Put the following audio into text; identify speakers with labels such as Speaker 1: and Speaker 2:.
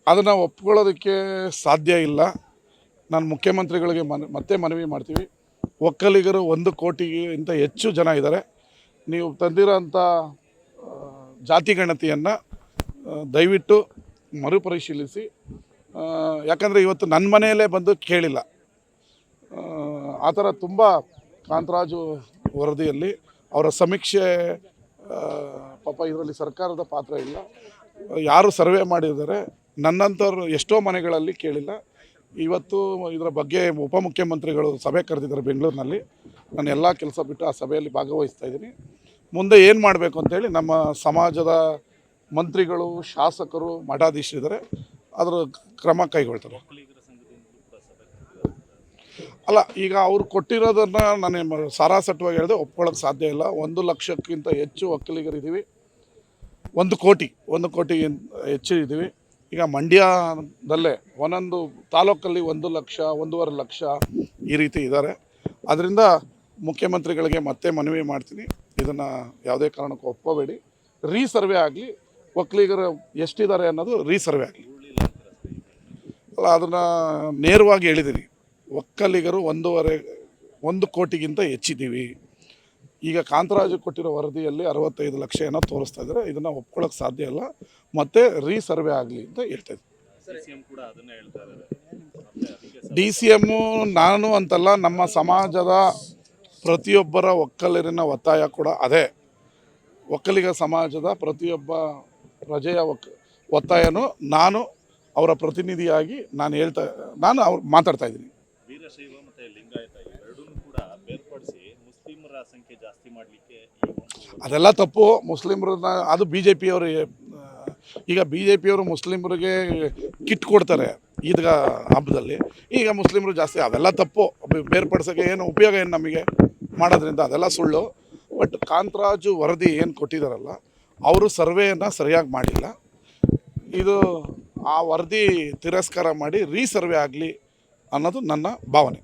Speaker 1: ಅದನ್ನು ಒಪ್ಕೊಳ್ಳೋದಕ್ಕೆ ಸಾಧ್ಯ ಇಲ್ಲ. ನಾನು ಮುಖ್ಯಮಂತ್ರಿಗಳಿಗೆ ಮತ್ತೆ ಮನವಿ ಮಾಡ್ತೀವಿ. ಒಕ್ಕಲಿಗರು 1 ಕೋಟಿಗಿಂತ ಹೆಚ್ಚು ಜನ ಇದ್ದಾರೆ. ನೀವು ತಂದಿರೋಂಥ ಜಾತಿ ಗಣತಿಯನ್ನು ದಯವಿಟ್ಟು ಮರುಪರಿಶೀಲಿಸಿ. ಯಾಕಂದರೆ ಇವತ್ತು ನನ್ನ ಮನೆಯಲ್ಲೇ ಬಂದು ಕೇಳಿಲ್ಲ. ಆ ಥರ ತುಂಬ ಕಾಂತರಾಜು ವರದಿಯಲ್ಲಿ ಅವರ ಸಮೀಕ್ಷೆ ಪಾಪ ಇದರಲ್ಲಿ ಸರ್ಕಾರದ ಪಾತ್ರ ಇಲ್ಲ. ಯಾರು ಸರ್ವೆ ಮಾಡಿದ್ದಾರೆ ನನ್ನಂಥವ್ರು ಎಷ್ಟೋ ಮನೆಗಳಲ್ಲಿ ಕೇಳಿಲ್ಲ. ಇವತ್ತು ಇದರ ಬಗ್ಗೆ ಉಪಮುಖ್ಯಮಂತ್ರಿಗಳು ಸಭೆ ಕರೆದಿದ್ದಾರೆ ಬೆಂಗಳೂರಿನಲ್ಲಿ. ನಾನು ಎಲ್ಲ ಕೆಲಸ ಬಿಟ್ಟು ಆ ಸಭೆಯಲ್ಲಿ ಭಾಗವಹಿಸ್ತಾ ಇದ್ದೀನಿ. ಮುಂದೆ ಏನು ಮಾಡಬೇಕು ಅಂತೇಳಿ ನಮ್ಮ ಸಮಾಜದ ಮಂತ್ರಿಗಳು, ಶಾಸಕರು, ಮಠಾಧೀಶರಿದ್ದಾರೆ, ಅದರ ಕ್ರಮ ಕೈಗೊಳ್ತಾರೆ. ಅಲ್ಲ, ಈಗ ಅವ್ರು ಕೊಟ್ಟಿರೋದನ್ನು ನಾನು ಸಾರಾಸಟ್ಟವಾಗಿ ಹೇಳಿದೆ, ಒಪ್ಕೊಳ್ಳೋಕೆ ಸಾಧ್ಯ ಇಲ್ಲ. 1 ಲಕ್ಷಕ್ಕಿಂತ ಹೆಚ್ಚು ಒಕ್ಕಲಿಗರಿದ್ದೀವಿ. 1 ಕೋಟಿಗೆ ಹೆಚ್ಚು ಇದ್ದೀವಿ. ಈಗ ಮಂಡ್ಯದಲ್ಲೇ ಒಂದೊಂದು ತಾಲೂಕಲ್ಲಿ 1 ಲಕ್ಷ, 1.5 ಲಕ್ಷ ಈ ರೀತಿ ಇದ್ದಾರೆ. ಅದರಿಂದ ಮುಖ್ಯಮಂತ್ರಿಗಳಿಗೆ ಮತ್ತೆ ಮನವಿ ಮಾಡ್ತೀನಿ, ಇದನ್ನು ಯಾವುದೇ ಕಾರಣಕ್ಕೂ ಒಪ್ಕೋಬೇಡಿ. ರೀಸರ್ವೆ ಆಗಲಿ, ಒಕ್ಕಲಿಗರು ಎಷ್ಟಿದ್ದಾರೆ ಅನ್ನೋದು ರೀಸರ್ವೆ ಆಗಲಿ. ಅಲ್ಲ, ಅದನ್ನು ನೇರವಾಗಿ ಹೇಳಿದ್ದೀನಿ. ಒಕ್ಕಲಿಗರು 1 ಕೋಟಿಗಿಂತ ಹೆಚ್ಚಿದ್ದೀವಿ. ಈಗ ಕಾಂತರಾಜು ಕೊಟ್ಟಿರೋ ವರದಿಯಲ್ಲಿ 65 ಲಕ್ಷ ಏನೋ ತೋರಿಸ್ತಾ ಇದ್ದಾರೆ. ಇದನ್ನು ಒಪ್ಕೊಳ್ಳೋಕೆ ಸಾಧ್ಯ ಇಲ್ಲ, ಮತ್ತೆ ರೀಸರ್ವೆ ಆಗಲಿ ಅಂತ ಹೇಳ್ತಾ ಇದ್ದೀನಿ. DCM ನಾನು ಅಂತಲ್ಲ, ನಮ್ಮ ಸಮಾಜದ ಪ್ರತಿಯೊಬ್ಬರ ಒಕ್ಕಲಿಗರ ಒತ್ತಾಯ ಕೂಡ ಅದೇ. ಒಕ್ಕಲಿಗ ಸಮಾಜದ ಪ್ರತಿಯೊಬ್ಬ ಪ್ರಜೆಯ ಒತ್ತಾಯನೂ ನಾನು ಅವರ ಪ್ರತಿನಿಧಿಯಾಗಿ ನಾನು ಅವ್ರು ಮಾತಾಡ್ತಾ ಇದ್ದೀನಿ.
Speaker 2: ವೀರಶೈವ ಮತ್ತು ಲಿಂಗಾಯತ ಎರಡನ್ನೂ ಕೂಡ ಬೇರ್ಪಡಿಸಿ ಮುಸ್ಲಿಮರ ಸಂಖ್ಯೆ ಜಾಸ್ತಿ ಮಾಡಲಿಕ್ಕೆ
Speaker 1: ಅದೆಲ್ಲ ತಪ್ಪು. ಮುಸ್ಲಿಮರನ್ನ ಅದು BJP ಅವರು, ಈಗ BJP ಅವರು ಮುಸ್ಲಿಮರಿಗೆ ಕಿಟ್ ಕೊಡ್ತಾರೆ ಈದ್ಗ ಹಬ್ಬದಲ್ಲಿ. ಈಗ ಮುಸ್ಲಿಮರು ಜಾಸ್ತಿ, ಅವೆಲ್ಲ ತಪ್ಪು. ಬೇರ್ಪಡಿಸೋಕ್ಕೆ ಏನು ಉಪಯೋಗ, ಏನು ನಮಗೆ ಮಾಡೋದ್ರಿಂದ? ಅದೆಲ್ಲ ಸುಳ್ಳು. ಬಟ್ ಕಾಂತರಾಜು ವರದಿ ಏನು ಕೊಟ್ಟಿದ್ದಾರಲ್ಲ, ಅವರು ಸರ್ವೆಯನ್ನು ಸರಿಯಾಗಿ ಮಾಡಿಲ್ಲ. ಇದು ಆ ವರದಿ ತಿರಸ್ಕಾರ ಮಾಡಿ ರೀಸರ್ವೆ ಆಗಲಿ ಅನ್ನೋದು ನನ್ನ ಭಾವನೆ.